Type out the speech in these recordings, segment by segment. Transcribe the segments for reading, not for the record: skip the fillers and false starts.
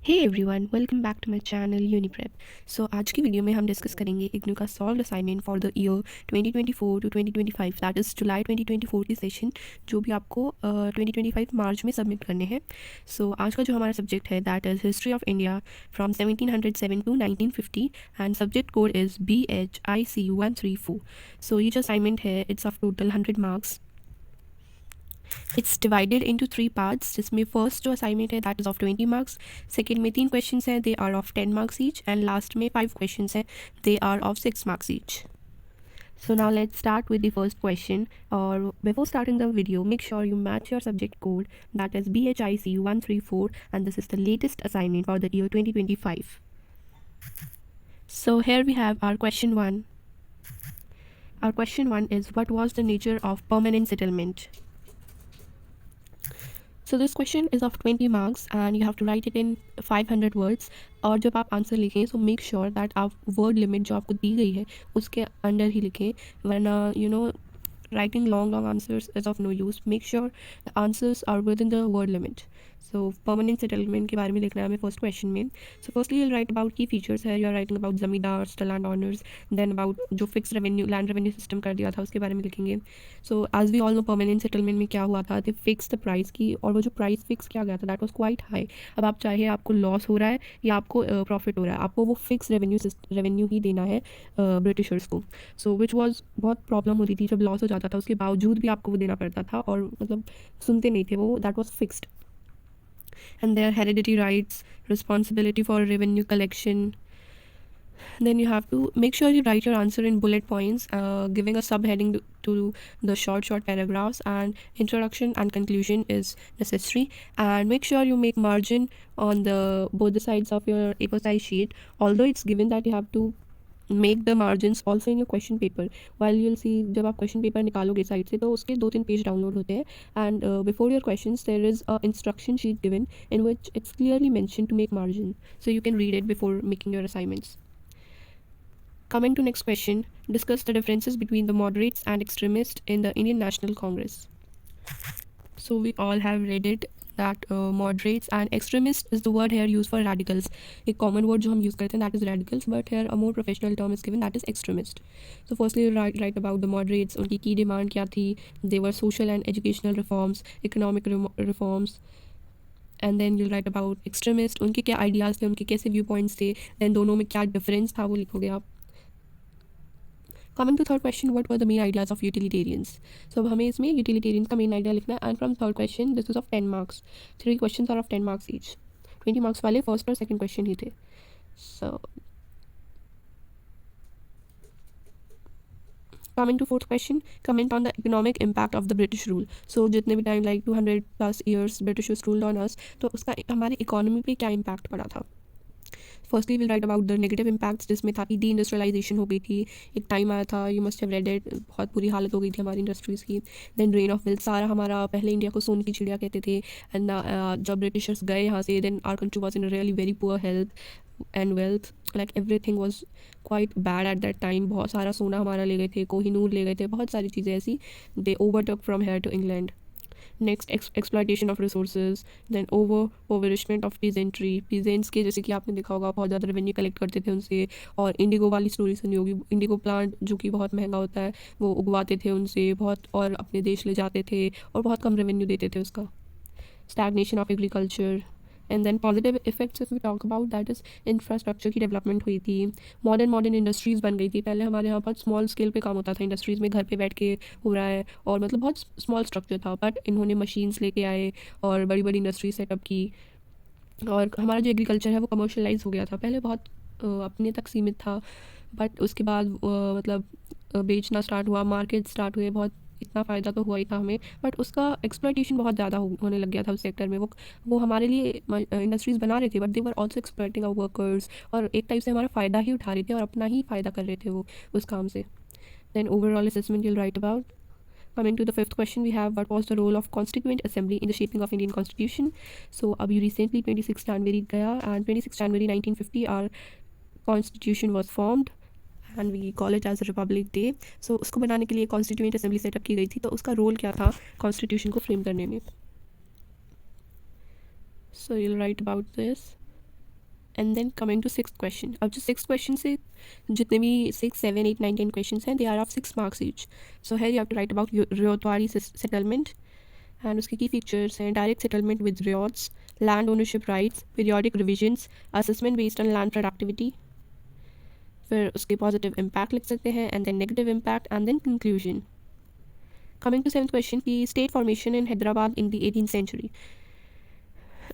Hey everyone, welcome back to my channel Uniprep. So आज की video में हम डिस्कस करेंगे इग्नू का solve assignment for the year 2024 to 2025, that is July 2024 की सेशन जो भी आपको 2025 मार्च में सबमिट करने हैं। सो आज का जो हमारा सब्जेक्ट है that is history of India from 1707 to 1950 and subject code is BHIC 134। So ये जो असाइनमेंट है it's of total 100 marks. It's divided into 3 parts, जिसमें फर्स्ट जो असाइनमेंट है that is of 20 marks, second में 3 क्वेश्चंस हैं, they are of 10 marks each, and last में 5 questions हैं, they are of 6 marks each. So now let's start with the first question. Or before starting the video, make sure you match your subject code, that is BHIC 134, and this is the latest assignment for the year 2025. So here we have our question 1. Our question 1 is, what was the nature of permanent settlement? So this question is of 20 marks and you have to write it in 500 words. और जब आप answer लिखें so make sure that आप word limit जो आपको दी गई है उसके अंडर ही लिखें, वरना writing long answers is of no use. Make sure the answers are within the word limit. So permanent settlement के बारे में लिखना है हमें फर्स्ट क्वेश्चन में. So firstly you'll write about key features है, you are writing about zamindars, the land owners, then about जो fixed revenue land revenue system कर दिया था उसके बारे में लिखेंगे. So as we all know permanent settlement में क्या हुआ था, they fixed the price की, और वो जो प्राइस फिक्स किया गया था that was quite high. अब आप चाहे आपको लॉस हो रहा है या आपको प्रॉफिट हो रहा है, आपको वो फिक्स रेवेन्यू ही देना है ब्रिटिशर्स को. सो विच वॉज बहुत प्रॉब्लम होती थी, जब लॉस हो जाता था उसके बावजूद भी आपको वो देना पड़ता था, और मतलब सुनते नहीं थे वो, that was fixed. And their hereditary rights, responsibility for revenue collection. Then you have to make sure you write your answer in bullet points, giving a subheading to the short paragraphs, and introduction and conclusion is necessary. And make sure you make margin on the both the sides of your A4 size sheet, although it's given that you have to make the margins also in your question paper. While you'll see जब आप question paper निकालोगे side से तो उसके 2-3 page download होते हैं, and before your questions there is a instruction sheet given in which it's clearly mentioned to make margin, so you can read it before making your assignments. Coming to next question, discuss the differences between the moderates and extremists in the Indian National Congress. So we all have read it that moderates and extremist is the word here used for radicals. A common word जो हम use करते हैं that is radicals, but here a more professional term is given that is extremist. So firstly you write about the moderates, उनकी key demand क्या थी, they were social and educational reforms, economic reforms. And then you'll write about extremist, उनके क्या ideas थे, उनके कैसे viewpoints थे, then दोनों में क्या difference था वो लिखोगे आप. Coming to third question, what were the main ideas of utilitarians? So हमें इसमें utilitarians का main idea लिखना है, and from third question this is of 10 marks. 3 questions are of 10 marks each. 20 marks वाले first और second question ही थे. So coming to fourth question, comment on the economic impact of the British rule. So जितने भी time like 200 plus years British ruled on us, तो उसका हमारी economy पे क्या impact पड़ा था. Firstly will write about the negative impacts, जिसमें था कि डी इंडस्ट्रियलाइजेशन हो गई थी, एक टाइम आया था, you must have read it, बहुत बुरी हालत हो गई थी हमारी इंडस्ट्रीज़ की. देन ड्रेन ऑफ वेल्थ, सारा हमारा, पहले इंडिया को सोने की चिड़िया कहते थे, एंड जब ब्रिटिशर्स गए यहाँ से then our country was in really very poor health and wealth, like everything was quite bad at that time. बहुत सारा सोना हमारा ले गए थे, कोहिनूर ले गए थे, बहुत सारी चीज़ें ऐसी, they overtook from here to England. Next exploitation of resources, then impoverishment of peasantry, peasants के जैसे कि आपने देखा होगा बहुत ज़्यादा रेवेन्यू कलेक्ट करते थे उनसे, और इंडिगो वाली स्टोरी सुनी होगी, इंडिगो प्लांट जो कि बहुत महंगा होता है वो उगवाते थे उनसे बहुत, और अपने देश ले जाते थे और बहुत कम रेवेन्यू देते थे उसका. Stagnation of agriculture. And then positive effects if we talk about that is infrastructure की डेवलपमेंट हुई थी, मॉडर्न इंडस्ट्रीज़ बन गई थी. पहले हमारे यहाँ पर स्मॉल स्केल पे काम होता था इंडस्ट्रीज़ में, घर पे बैठ के हो रहा है, और मतलब बहुत स्मॉल स्ट्रक्चर था, बट इन्होंने मशीन्स लेके आए और बड़ी बड़ी इंडस्ट्री सेटअप की, और हमारा जो एग्रीकल्चर है वो कमर्शलाइज हो गया था. पहले बहुत अपने तक सीमित था, बट उसके बाद मतलब बेचना स्टार्ट हुआ, मार्केट स्टार्ट हुए, बहुत इतना फ़ायदा तो हुआ ही था हमें, बट उसका एक्सप्लॉयटेशन बहुत ज़्यादा होने लग गया था उस सेक्टर में. वो हमारे लिए इंडस्ट्रीज़ बना रहे थे, but they were also exploiting our workers, और एक टाइप से हमारा फ़ायदा ही उठा रहे थे और अपना ही फ़ायदा कर रहे थे वो उस काम से. Then overall assessment will write about. Coming to the fifth question, we have, what was the role of Constituent Assembly in the shaping of Indian Constitution? So अभी recently 26 January गया, and 26 January 1950 our Constitution was formed and we call it as Republic Day. So उसको बनाने के लिए Constituent Assembly setup की गई थी, तो उसका रोल क्या था Constitution को फ्रेम करने में. So you'll write about this. And then coming to six question. अब जो सिक्स क्वेश्चन से जितने भी 6, 7, 8, 9, 10 क्वेश्चन हैं, they are of 6 marks each. So है you have to write about ryotwari settlement and उसके की फीचर्स हैं. Direct settlement with ryots, land ownership rights, periodic revisions, assessment based on land productivity. फिर उसके पॉजिटिव इम्पैक्ट लिख सकते हैं and then negative impact and then conclusion. Coming to seventh question की state formation in Hyderabad in the 18th century.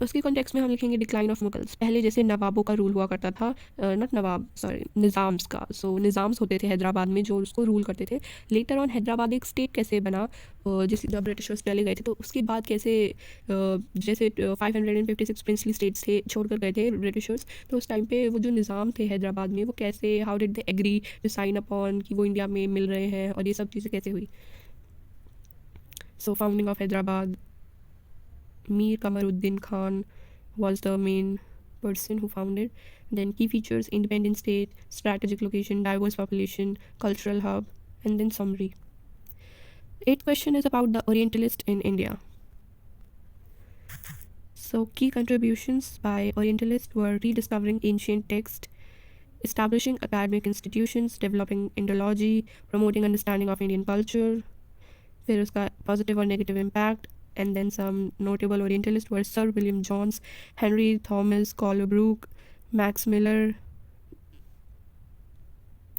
उसके context में हम लिखेंगे डिक्लाइन ऑफ मुगल्स. पहले जैसे नवाबों का रूल हुआ करता था, नॉट नवाब, सॉरी, निज़ाम्स का. सो निज़ाम्स होते थे हैदराबाद में जो उसको रूल करते थे. लेटर ऑन हैदराबाद एक स्टेट कैसे बना, जैसे जब ब्रिटिशर्स चले गए थे तो उसके बाद कैसे, जैसे 556 प्रिंसली स्टेट्स थे छोड़कर गए थे ब्रिटिशर्स, तो उस टाइम पे वो जो निज़ाम थे हैदराबाद में वो कैसे, how did they agree to sign upon कि वो इंडिया में मिल रहे हैं, और ये सब चीज़ें कैसे हुई. So founding of Hyderabad, Mir Kamaruddin Khan was the main person who founded. Then key features: independent state, strategic location, diverse population, cultural hub, and then summary. Eighth question is about the Orientalist in India. So key contributions by Orientalists were rediscovering ancient text, establishing academic institutions, developing Indology, promoting understanding of Indian culture. फिर उसका positive और negative impact. And then some notable Orientalists were Sir William Jones, Henry Thomas Colebrook, Max Miller.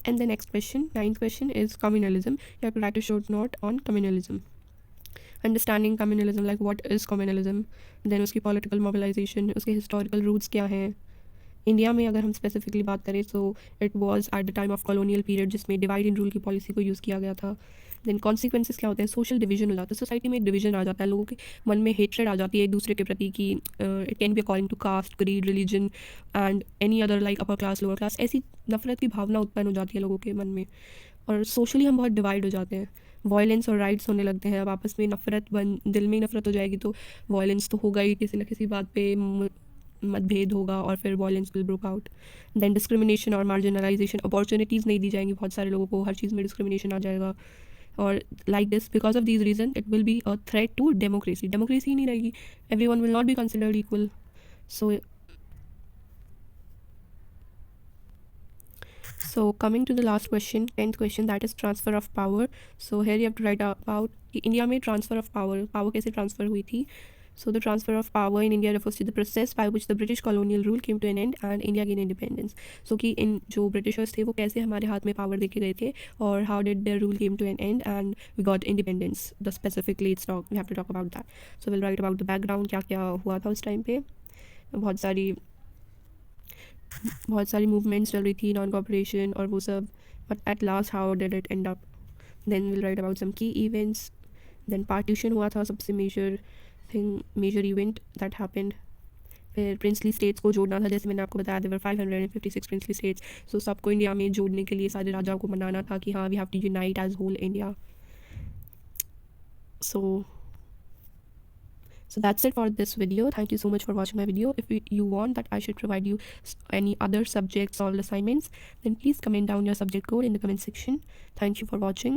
And the next question, ninth question, is communalism. You have to write a short note on communalism. Understanding communalism, like what is communalism, then उसकी political mobilization, उसके historical roots क्या हैं. India में अगर हम specifically बात करें तो it was at the time of colonial period जिसमें डिवाइड एंड रूल की पॉलिसी को यूज़ किया गया था. देन कॉन्सिक्वेंसेस क्या होते हैं, सोशल डिवीजन हो जाता है, सोसाइटी में एक डिवीजन आ जाता है, लोगों के मन में हेट्रेड आ जाती है एक दूसरे के प्रति कि it can be according to caste, creed, religion and any other like upper class, lower class. ऐसी नफरत की भावना उत्पन्न हो जाती है लोगों के मन में, और सोशली हम बहुत डिवाइड हो जाते हैं. वॉयलेंस और राइट्स होने लगते हैं. अब आपस में नफरत दिल में नफरत हो जाएगी तो वॉयलेंस तो होगा ही, किसी न किसी बात पे मतभेद होगा और फिर violence will broke out. Then discrimination और मार्जिनलाइजेशन, अपॉर्चुनिटीज़ नहीं दी जाएंगी बहुत सारे लोगों को, हर चीज़ में डिस्क्रिमिनेशन आ जाएगा. और like this, because of these reason it will be a threat to democracy. Democracy ही नहीं रहेगी, every one will not be considered equal. So coming to the last question, 10th question, that is transfer of power. So here you have to write about India में transfer of power कैसे transfer हुई थी. So the transfer of power in India refers to the process by which the British colonial rule came to an end and India gained independence. So कि इन जो Britishers थे वो कैसे हमारे हाथ में power देके गए थे, और how did their rule came to an end and we got independence. The specifically we have to talk about that. So we'll write about the background, क्या क्या हुआ था उस टाइम पे. बहुत सारी मूवमेंट्स चल रही थी, नॉन कॉपरेशन और वो सब, but at last how did it end up. Then will write about some की इवेंट्स. देन पार्टीशन हुआ था सबसे मेजर इवेंट दैट हैपेंड. फिर प्रिंसली स्टेट्स को जोड़ना था, जैसे मैंने आपको बताया देवर 556 प्रिंसली स्टेट्स. सो सबको इंडिया में जोड़ने के लिए सारे राजाओं को मनाना था कि हाँ we have to unite as whole India. So that's it for this video. Thank you so much for watching my video. If you want that I should provide you any other subject solved assignments, then please comment down your subject code in the comment section. Thank you for watching.